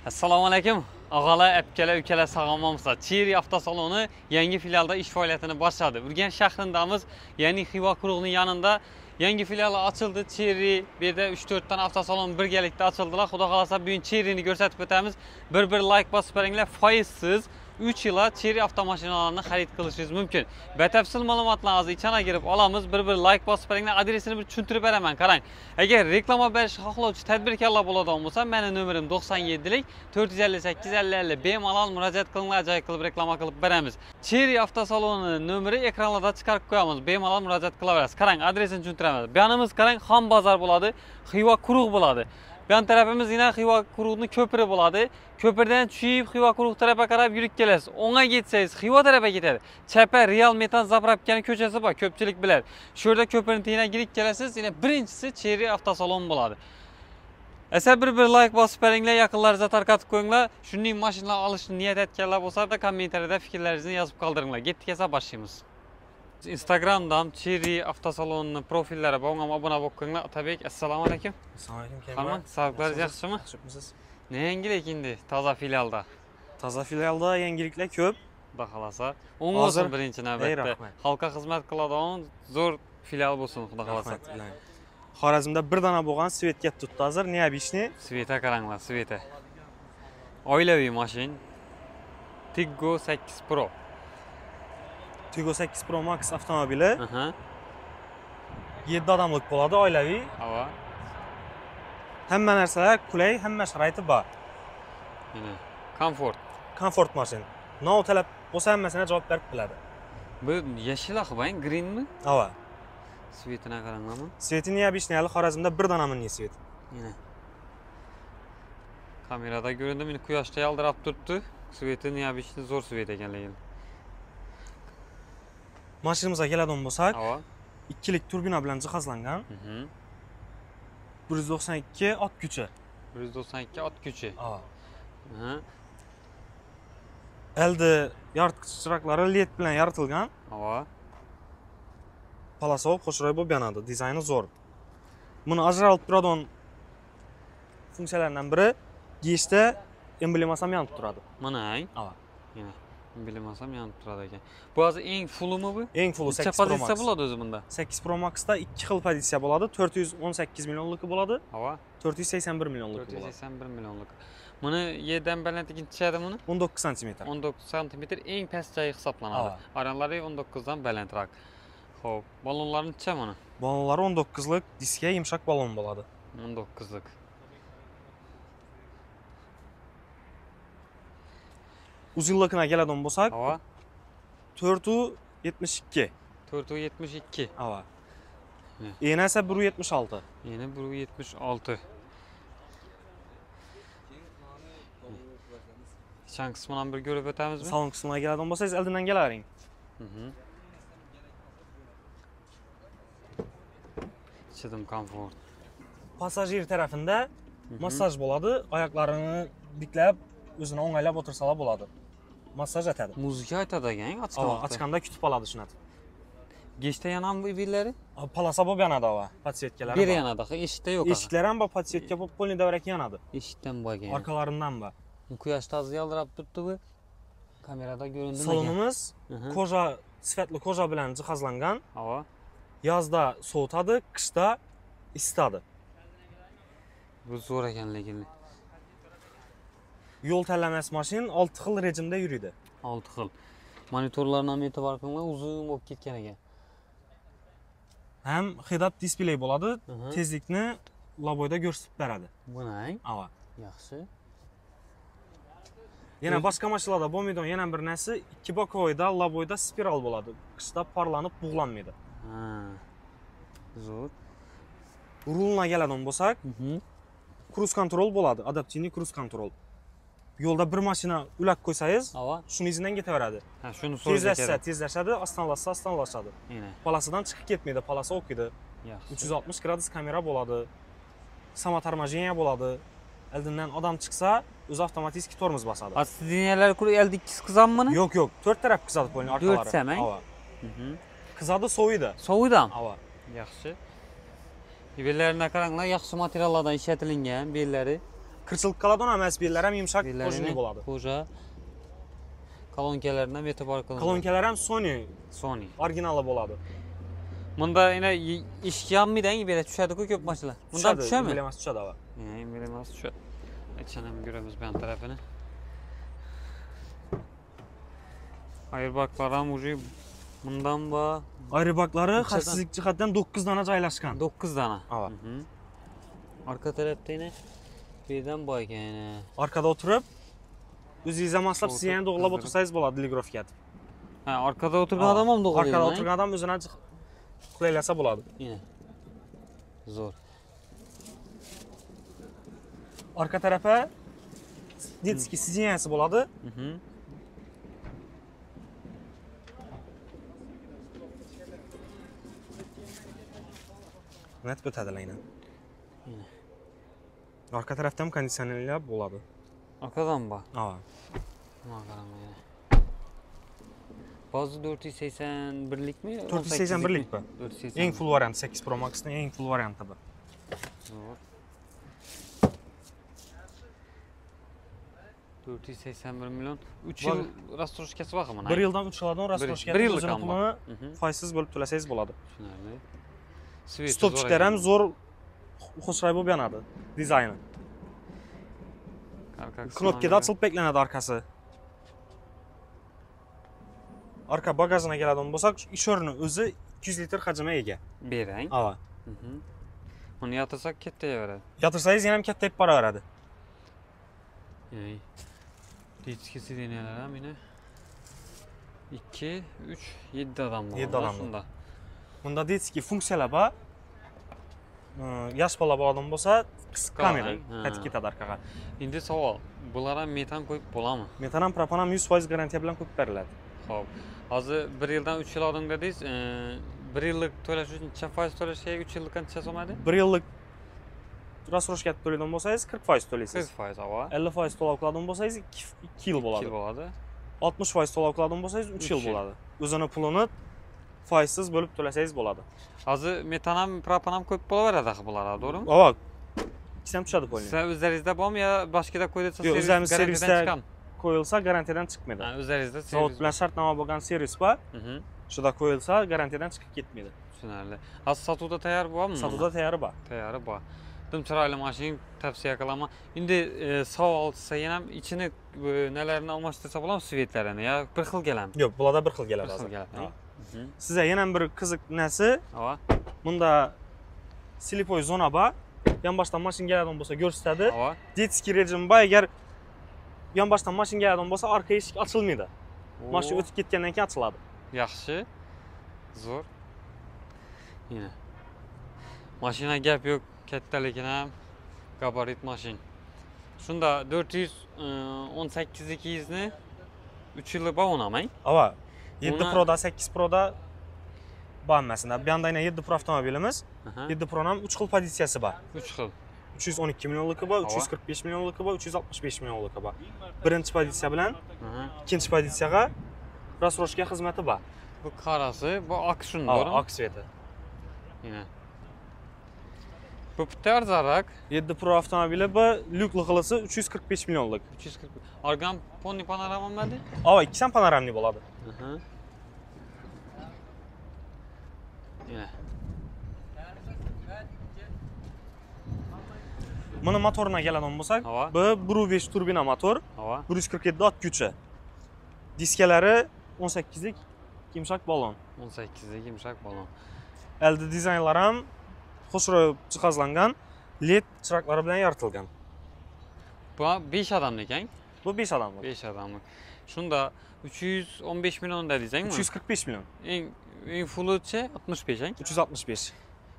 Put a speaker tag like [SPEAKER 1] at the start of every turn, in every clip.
[SPEAKER 1] Assalomu alaykum. Og'alar, akalar, ukalar sog'lommisizlar. Cherry avtosaloni yangi filialda ish faoliyatini boshladi. Urganch shahrindamiz, ya'ni Xiva quruqning yanında yangi filiali ochildi. Cherry bu yerda 3-4 ta avtosalon birgalikda ochildilar. Xudo xolasa bugun Cherryni ko'rsatib o'tamiz. Bir like bosib beringlar, foizsiz 3 yilga Cherry avtomashinalarini xarid qilishingiz mumkin. Batafsil ma'lumotlarni ichana girib olamiz. Bir like bosib beringlar, adresini bir tushuntirib beraman. Qarang. Agar reklama berish xohlovchi tadbirkorlar bo'ladigan bo'lsa, meni nomerim 97 lik 458 50 50 bemalol murojaat qilinglar, joy qilib reklama qilib beramiz. Cherry avtosaloni nomeri ekranlarda chiqarib qo'yamiz. Bemalol murojaat qilaverasiz. Qarang, adresini tushuntiraman. Bu yanimiz qarang, xom bozor bo'ladi, Xiva quruq bo'ladi. Bu yon tarafimiz yana Xiva quruqning ko'piri bo'ladi. Ko'pirdan tushib Xiva quruq tarafga qarab yurib kelasiz. O'ngga ketsangiz Xiva tarafga ketadi. Chapga Real Metan Zapravkani ko'chasi bor, ko'pchilik biladi. Shu yerda ko'pirning tagina kirib kelasiz. Yana birinchisi Cherry avtosalon bo'ladi. Esa bir like bosib beringlar, yaqinlaringizga tarqatib qo'yinglar. Shunday mashinalar olishni niyat etganlar bo'lsa-da, kommentariyada fikrlaringizni yozib qoldiringlar. Ketdik esa boshlaymiz. Instagramdan Cherry avtosaloni profillari bo'lgan obuna bo'lib qo'yinglar. Otabek, assalomu alaykum.
[SPEAKER 2] Assalomu alaykum.
[SPEAKER 1] Qanday? Sog'liqlaringiz yaxshimi?
[SPEAKER 2] Yaxshimisiz?
[SPEAKER 1] Ne yangilik endi toza filialda?
[SPEAKER 2] Toza filialda yangiliklar ko'p.
[SPEAKER 1] Xudo xolasa. O'ng bo'lsin birinchi navbatda.
[SPEAKER 2] Rahmat.
[SPEAKER 1] Xalqqa xizmat qiladigan zo'r filial bo'lsin, xudo xolasa.
[SPEAKER 2] Xorazmda bir dona bo'lgan Svetga tutdi hozir. Neobishni.
[SPEAKER 1] Sveta qaranglar, Sveta. Oilaviy mashina. Tiggo 8 Pro.
[SPEAKER 2] Tiggo 8 Pro Max avtomobili. 7 odamlik bo'ladi, oilaviy.
[SPEAKER 1] Hava.
[SPEAKER 2] Hamma narsalar qulay, hamma sharoiti bor.
[SPEAKER 1] Mana komfort.
[SPEAKER 2] Komfort mashina. Nov talab bo'lsa hammasini javob berib biladi.
[SPEAKER 1] Bu yashil axbang, greenmi?
[SPEAKER 2] Hava.
[SPEAKER 1] Svetini qaranglarmi?
[SPEAKER 2] Sveti neobishni hali Xorazmda bir donami ne svet.
[SPEAKER 1] Mana. Kamerada ko'rindi, meni quyoshda yaldirab turibdi. Sveti neobishni zo'r svet ekanligini.
[SPEAKER 2] Mashinamizga keladigan bo'lsak,
[SPEAKER 1] Hava.
[SPEAKER 2] 2 lik turbina bilan jihozlangan. 192 ot kuchi.
[SPEAKER 1] 192 ot kuchi.
[SPEAKER 2] Hava.
[SPEAKER 1] Aha.
[SPEAKER 2] Elde yoritgich chiroqlari LED bilan yoritilgan.
[SPEAKER 1] Hava.
[SPEAKER 2] Palasov qo'shroq bo'lib yonadi. Dizayni zo'r. Buni ajralib turadigan funksiyalardan biri geshda embleması ham yonib turadi.
[SPEAKER 1] Mana,
[SPEAKER 2] Hava.
[SPEAKER 1] Mana. Bilmasam yonib turadi ekan. Bu hozir eng fullimi bu?
[SPEAKER 2] Eng fulli 8 Pro Max.
[SPEAKER 1] Pozitsiya bo'ladi o'zi bunda.
[SPEAKER 2] 8 Pro Max'da 2 xil pozitsiya bo'ladi. 418 millionlik bo'ladi.
[SPEAKER 1] Hava.
[SPEAKER 2] 481 millionlik bo'ladi.
[SPEAKER 1] 481 millionlik. Buni yerdan balandligi nechada buni?
[SPEAKER 2] 19 sm.
[SPEAKER 1] 19 sm eng past joyi hisoblanadi. Aranlari 19 dan balandroq. Xo'p, balonlar necha buni?
[SPEAKER 2] Balonlari 19 lik, diskga yumshoq balon bo'ladi.
[SPEAKER 1] 19 lik.
[SPEAKER 2] Uzunligina keladigan bo'lsak,
[SPEAKER 1] Hava.
[SPEAKER 2] 472.
[SPEAKER 1] 472.
[SPEAKER 2] Hava. Eni esa 176.
[SPEAKER 1] Yeni 176. Chan qismidan bir ko'rib o'tamizmi?
[SPEAKER 2] Salon qismiga keladigan bo'lsangiz, oldindan kelavering.
[SPEAKER 1] Chidim komfort.
[SPEAKER 2] Passajir tarafida massaj bo'ladi. Oyoqlarini diklab, o'zini o'ngaylab o'tirsalar bo'ladi. Massaj etadi.
[SPEAKER 1] Muzika aytadi ekan,
[SPEAKER 2] Ochganda kutib oladi shunati.
[SPEAKER 1] Geshda yana ham bilari?
[SPEAKER 2] Palasa bo'lib yonadi va podsvetkalari.
[SPEAKER 1] Bir yanada, eshikda yo'q.
[SPEAKER 2] Eshiklar ham bor, podsvetka bo'lib polni davrak yonadi.
[SPEAKER 1] Eshikdan bo'lgan.
[SPEAKER 2] Orqalaridan bor.
[SPEAKER 1] Quyoshda hozir yaldirab turibdi bu. Kamerada ko'rindimi?
[SPEAKER 2] Salonimiz koja, sifatli koja bilan jihozlangan.
[SPEAKER 1] Hava.
[SPEAKER 2] Yozda sovutadi, qishda isitadi.
[SPEAKER 1] Bu zo'r ekan lekin.
[SPEAKER 2] Yo'l tanlamas mashin 6 xil rejimda yuradi.
[SPEAKER 1] 6 xil. Monitorlarni ham e'tibor qilinglar, uzun bo'lib ketgan ekan.
[SPEAKER 2] Ham head-up displey bo'ladi, tezlikni laboyda ko'rsatib beradi.
[SPEAKER 1] Buni,
[SPEAKER 2] Hava.
[SPEAKER 1] yaxshi.
[SPEAKER 2] Yana boshqa mashinalarda bo'lmaydigan yana bir narsa, ikki bokovoyda laboyda spiral bo'ladi. Qishda parlanib bug'lanmaydi.
[SPEAKER 1] Ha. Zo'r.
[SPEAKER 2] Rulga keladigan bo'lsak, cruise control bo'ladi, adaptivniy cruise control. Yo'lda bir mashina ulab qo'ysangiz, shuni izidan ketaveradi.
[SPEAKER 1] Ha, shuni so'rashsa,
[SPEAKER 2] tezlashadi, ostonlashsa, ostonlashadi. Palasidan chiqib ketmaydi, palasi o'qiydi.
[SPEAKER 1] Yaxshi.
[SPEAKER 2] 360 gradus kamera bo'ladi. Samotormojeniya bo'ladi. Oldindan odam chiqsa, o'zi avtomatik tormoz bosadi.
[SPEAKER 1] Astidiniyalar qurib eldi ikkisi qizanmini?
[SPEAKER 2] Yo'q, 4 taraf qizadi qo'yning orqalari.
[SPEAKER 1] 4 samang.
[SPEAKER 2] Qizadi, soviydi.
[SPEAKER 1] Soviydan?
[SPEAKER 2] Hava.
[SPEAKER 1] Yaxshi. Bellarına qaranglar, yaxshi materiallardan ishlatilgan belları.
[SPEAKER 2] Kırçılıq qaladı, ona məsbirlər həm yumşaq orijinal boladı.
[SPEAKER 1] Qoca kolonkalarından etibar qılınır.
[SPEAKER 2] Kolonkalar həm Sony
[SPEAKER 1] Sony.
[SPEAKER 2] orijinalı boladı.
[SPEAKER 1] Bunda yine iş yanmıydan gibi böyle düşerdi ki köp maçlar. Bundan düşer mi?
[SPEAKER 2] Bilemez düşer de var.
[SPEAKER 1] Bilemez düşer. Geçen hem göremiz ben tarafını. Airbaglar ham ucu bundan var.
[SPEAKER 2] Airbagları xəssizlik cəhətdən 9 dana caylaşqan.
[SPEAKER 1] 9 dana.
[SPEAKER 2] Ava.
[SPEAKER 1] Arka tarafda yine birden boy yani.
[SPEAKER 2] Arkada oturup özünüzə maslab siz yəni doğulab otursaydınız boladı telegraf gəlib.
[SPEAKER 1] Ha, arkada oturgan adam mı doğuluyor?
[SPEAKER 2] Arkada oturgan adam özünə quleyləsə boladı.
[SPEAKER 1] Yine. Zor.
[SPEAKER 2] Arka tərəfə detski sizin yənəsi boladı. Net ötədilə ilə. Arka tərəfdən kondisionerlər boladı.
[SPEAKER 1] Arkadan bak.
[SPEAKER 2] Ava.
[SPEAKER 1] Mağaram yani. Bazı 481'lik mi?
[SPEAKER 2] 481'lik bu.
[SPEAKER 1] 481.
[SPEAKER 2] En full variant 8 Pro Max'ın en full variantı bu.
[SPEAKER 1] Zor. 481 milyon. 3 yıl rastroşkası var mı?
[SPEAKER 2] 1 yıldan 3 yıldan rastroşkası.
[SPEAKER 1] 1 yıllık
[SPEAKER 2] özünün
[SPEAKER 1] amma.
[SPEAKER 2] pulunu faizsiz bölüb töləsəyiz boladı.
[SPEAKER 1] Düşünərli.
[SPEAKER 2] Stopçiklər həm zor xoşrayıb bu yanadı. Dizaynı. Knopkada açılıb beklənədi arkası. Arka bagajına gələn bolsaq, işörünün özü 200 litr həcmə ega.
[SPEAKER 1] Bir rəng.
[SPEAKER 2] Ava.
[SPEAKER 1] Onu yatırsak kəttəyə verər.
[SPEAKER 2] Yatırsaydınız yenə kəttəyib para verədi.
[SPEAKER 1] Diskisi denəyələrəm yine. 2, 3, 7 adam var.
[SPEAKER 2] 7 adam var. Bunda diski funksiyalar var. Yaş bala bağladan bolsa kamera tətkiq edər arkağa.
[SPEAKER 1] İndi savol, bunlara metan qoyub bolamı?
[SPEAKER 2] Metanam, propanam 100% garantiya bilan qoyub verilədi.
[SPEAKER 1] Xo'p. Hozir 1 yildan 3 yil oldin dedingiz. 1 yillik to'lash uchun necha foiz to'lashga 3 yillikka necha so'madi?
[SPEAKER 2] 1 yillik rasroshka to'laydigan bo'lsangiz 40% to'laysiz.
[SPEAKER 1] 40% ava.
[SPEAKER 2] 50% to'lov qiladigan bo'lsangiz 2 yil bo'ladi.
[SPEAKER 1] 2 yil bo'ladi.
[SPEAKER 2] 60% to'lov qiladigan bo'lsangiz 3 yil bo'ladi. O'zini pulini foizsiz bo'lib to'lasangiz bo'ladi.
[SPEAKER 1] Hozir metanam, propanam ko'p bo'laveradi axir bular, to'g'rimi?
[SPEAKER 2] Ava. İkisini tushadi qo'ying.
[SPEAKER 1] Sizlar o'zlaringizda bormi yo boshqada qo'yilsa
[SPEAKER 2] servisda qo'yilsa garantiyadan chiqmaydi.
[SPEAKER 1] O'zlaringizda
[SPEAKER 2] zavod bilan shartnoma bo'lgan servis bor. Shunda qo'yilsa garantiyadan chiqib ketmaydi.
[SPEAKER 1] Tushunarli. Hozir sotuvda tayyor bormi?
[SPEAKER 2] Sotuvda tayyor bor.
[SPEAKER 1] Tayyor bor. Dim chiroyli mashina tavsiya qilaman. Endi savol olsa yana ichini nalarini almashtirsa bo'ladimi, svetlarini yo bir xil keladi?
[SPEAKER 2] Yo'q, bularda bir xil keladi hozir. Sizga yana bir qiziq narsa.
[SPEAKER 1] Ava.
[SPEAKER 2] Bunda slipoy zona bor. Yonboshdan mashina keladigan bo'lsa ko'rsatadi. Detski rejim bor. Agar yonboshdan mashina keladigan bo'lsa, orqa eshik ochilmaydi. Mashina o'tib ketgandan keyin ochiladi.
[SPEAKER 1] Yaxshi. Zo'r. Yana. Mashina gap yo'q, kattaligini ham gabarit mashina. Shunda 418 ni 3 yillik bor o'namang.
[SPEAKER 2] Ava. 7 Pro'da, 8 Pro'da bo'lmasina. Bu yoqda yana 7 Pro avtomobilimiz. 7 Pro'ning 3 xil pozitsiyasi bor.
[SPEAKER 1] 3 xil.
[SPEAKER 2] 312 millionligi bor, 345 millionligi bor, 365 millionligi bor. Birinchi pozitsiya bilan ikkinchi pozitsiyaga rasroshka xizmati bor.
[SPEAKER 1] Bu qarasi, bu aksiyon, to'g'rimi?
[SPEAKER 2] Aksiyada.
[SPEAKER 1] Yana. Bu bitta arzonroq.
[SPEAKER 2] 7 Pro avtomobili bu lyukli xilisi 345 millionlik.
[SPEAKER 1] 340. Organ ponni panoramamadi?
[SPEAKER 2] Ava, ikkisi ham panoramli bo'ladi.
[SPEAKER 1] Yana.
[SPEAKER 2] Buni motoruna keladigan bo'lsak, bu 1.5 turbina motor, 147 ot kuchi. Diskalari 18 lik yumshoq balon.
[SPEAKER 1] 18 lik yumshoq balon.
[SPEAKER 2] Elde dizaynlar ham xushro'y jihozlangan, LED chiroqlari bilan yoritilgan.
[SPEAKER 1] Bu 5 odamlik ekan.
[SPEAKER 2] Bu 5 odamlik.
[SPEAKER 1] 5 odamlik. Shunda 315 million dedingizmi?
[SPEAKER 2] 345 million.
[SPEAKER 1] Eng fullichi 65 ekan.
[SPEAKER 2] 365.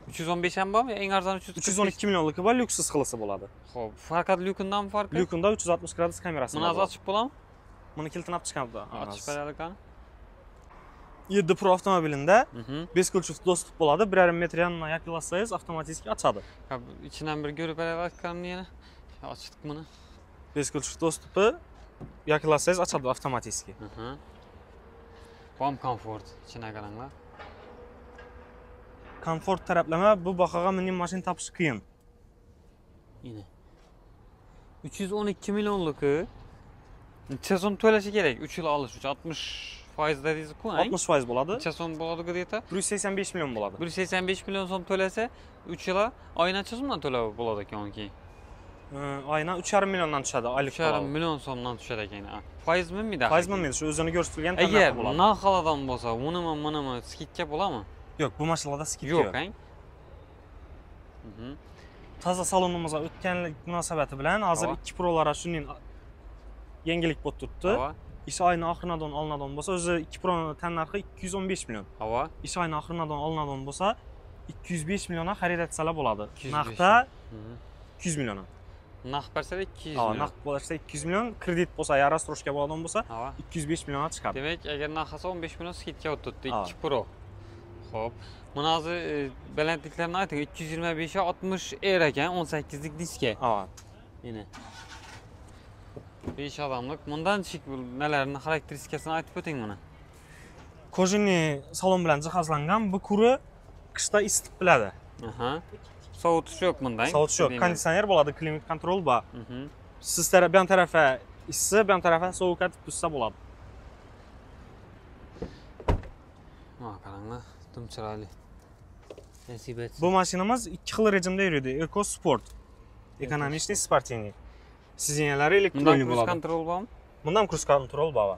[SPEAKER 1] 315 ham bormi? Eng arzon
[SPEAKER 2] 312 millionligi bor, lyuksiz xilisi bo'ladi.
[SPEAKER 1] Xo'p, faqat lyukundan farqi?
[SPEAKER 2] Lyukunda 360 gradus kamerasi bor.
[SPEAKER 1] Buni ochib bo'ladimi?
[SPEAKER 2] Buni kiltini olib chiqamiz.
[SPEAKER 1] Ochib beraylik qani.
[SPEAKER 2] 7 Pro avtomobilida 5 kulchuf dostup bo'ladi. 1,5 metr yonidan yaqinlashsangiz avtomatik ochadi.
[SPEAKER 1] İçinden bir görüp beraylik qani yana. Ochdik buni.
[SPEAKER 2] 5 kulchuf dostupi yaqinlashsangiz ochadi avtomatik.
[SPEAKER 1] Bom komfort ichine qaranglar.
[SPEAKER 2] Komfort taraflama bu bahoga mening mashina topish qiyin.
[SPEAKER 1] Yine. 312 milyonluk. Necha so'm to'lashi kerak 3 yil olish uchun? 60% dedingiz-ku,
[SPEAKER 2] 60% bo'ladi.
[SPEAKER 1] Necha so'm bo'ladi где-то?
[SPEAKER 2] 185 million bo'ladi.
[SPEAKER 1] 185 million so'm to'lasa, 3 yil oyna necha so'mdan to'lab bo'ladi ekan keyin?
[SPEAKER 2] Oyna 3,5 milliondan tushadi, oylik
[SPEAKER 1] 3,5 million so'mdan tushar ekan. Foiz minmidi?
[SPEAKER 2] Foiz minmaydi, shu o'zini ko'rsatilgan
[SPEAKER 1] Agar
[SPEAKER 2] tannarxi bo'ladi.
[SPEAKER 1] narxlardan bo'lsa, bunimi skidka bo'ladimi?
[SPEAKER 2] Yo'q, bu mashinalarda skidka
[SPEAKER 1] Yo'q,
[SPEAKER 2] yo'q. Toza salonimizga o'tganlik munosabati bilan hozir 2 Pro'lara shuning yangilik bo'lib turibdi. Ish oyning oxiridan olinadigan bo'lsa, o'zi 2 Pro'ning tannarxi 215 million. Ish oyning oxiridan olinadigan bo'lsa, 205 millionga xarid etsalar bo'ladi. Naqdda 200 million.
[SPEAKER 1] Naqd bersa 200
[SPEAKER 2] million.
[SPEAKER 1] million.
[SPEAKER 2] Naqd bo'lsa 200 million, kredit bo'lsa, ya rastroshka bo'ladigan bo'lsa, 205 millionga chiqadi.
[SPEAKER 1] Demak, agar narxi 15 million skidka o'tdi 2 Pro. Xo'p, mana hozir balandliklarni ayting, 225 ga 60 ekan, 18 lik diska. Yana 5 odamlik. Bundan chiq nalarini, xarakteristikasini aytib o'ting mana.
[SPEAKER 2] Kojini salon bilan jihozlangan, bu kuri qishda isitib biladi.
[SPEAKER 1] Sovutish yo'q bundan.
[SPEAKER 2] Sovutish yo'q, konditsioner bo'ladi, klimat kontrol bor. Siz bu tarafa issiq, bu tarafa sovukatib tursa bo'ladi.
[SPEAKER 1] Qaranglar, tum chiroyli. Nasib etsin.
[SPEAKER 2] Bu mashinamiz 2 xil rejimda yuradi. Eco Sport, ekonomishniy, sportivniy. Siznalari elektronli bo'ladi.
[SPEAKER 1] Kruz kontrol bormi?
[SPEAKER 2] Bundan kruz kontrol bor.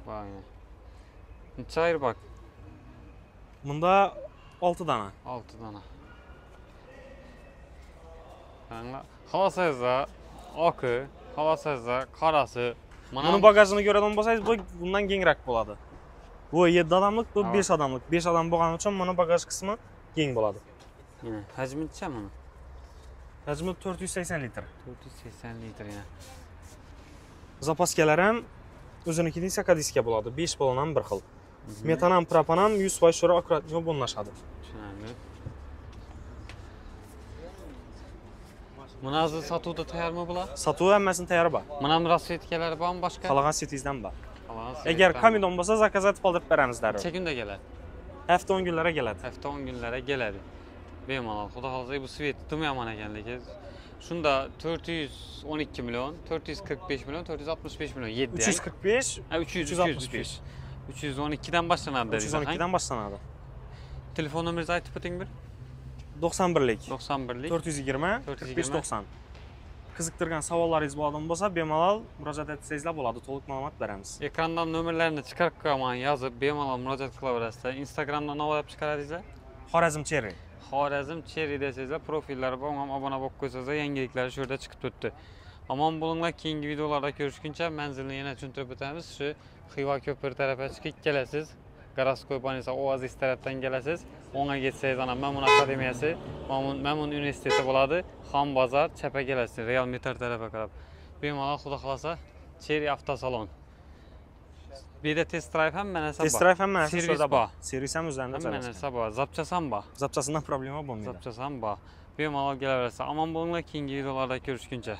[SPEAKER 1] Necha airbag?
[SPEAKER 2] Bunda 6 dana.
[SPEAKER 1] 6 dana. Qaranglar, xolosangizda oqi, xolosangizda qorasi.
[SPEAKER 2] Buni bagajini ko'radigan bo'lsangiz, bu bundan kengroq bo'ladi. Bu 7 odamlik, bu 5 odamlik. 5 odam bo'lgani uchun mana bagaj qismi keng bo'ladi.
[SPEAKER 1] Hajmi necha buni?
[SPEAKER 2] Hajmi 480 litr.
[SPEAKER 1] 480 litr yana.
[SPEAKER 2] Zapaskalar ham o'ziniki diska diska bo'ladi. 5 balon ham bir xil. Metan ham, propan ham 100% shura akkuratni bo'lnashadi.
[SPEAKER 1] Tushunarli. Buni hozir sotuvda tayyormi bular?
[SPEAKER 2] Sotuv hammasini tayyor bor.
[SPEAKER 1] Mana bu rasvetkalari bormi boshqa?
[SPEAKER 2] Qolgan setingizdan bor. Agar kamidon bo'lsa, zakaz etib qoldirib beramiz darrov.
[SPEAKER 1] Necha kunda keladi?
[SPEAKER 2] Hafta 10 kunlarga keladi.
[SPEAKER 1] Hafta 10 kunlarga keladi. Bemalol, xudo xolasa bu svet tum yomon ekan lekin. Shunda 412 million, 445 million, 465 million 7.
[SPEAKER 2] 345,
[SPEAKER 1] 365. 312 dan boshlanadi dedingiz.
[SPEAKER 2] 312 dan boshlanadi.
[SPEAKER 1] Telefon nomeringizni aytib o'ting bir.
[SPEAKER 2] 91lik.
[SPEAKER 1] 91lik
[SPEAKER 2] 420 45 90. Qiziqtirgan savollaringiz bo'ladigan bo'lsa, bemalol murojaat etsangizlar bo'ladi, to'liq ma'lumot beramiz.
[SPEAKER 1] Ekrandan nomerlarini chiqarib qo'yaman, yozib bemalol murojaat qilaverasizlar. Instagramdan nima deb chiqaradingizlar?
[SPEAKER 2] Xorazm Cherry.
[SPEAKER 1] Xorazm Cherry desangizlar, profillari bor, ham obuna bo'lib qo'ysangiz, yangiliklar shu yerda chiqib turibdi. Omon bo'linglar, keyingi videolarda ko'rishguncha manzilni yana tushuntirib o'tamiz. Shu Xiva ko'pir tarafga chiqib kelasiz. Garaskoy Banisa Oasis tarafdan kelasiz. O'ngga ketsangiz ana Mamun akademiyasi, Mamun universiteti bo'ladi. Xon bozor, chapga kelasiz. Real Metar tarafga qarab. Bemalol xudo xolasa Cherry avtosalon. Bu yerda test drive ham mana narsa bor.
[SPEAKER 2] Test drive ham mana
[SPEAKER 1] servis bor.
[SPEAKER 2] Servis ham o'zlarida
[SPEAKER 1] Hamma narsa bor. Zapchasi ham bor.
[SPEAKER 2] Zapchasidan problema bo'lmaydi.
[SPEAKER 1] Zapchasi ham bor. Bemalol kelaverasiz. Omon bo'linglar, keyingi videolarda ko'rishguncha.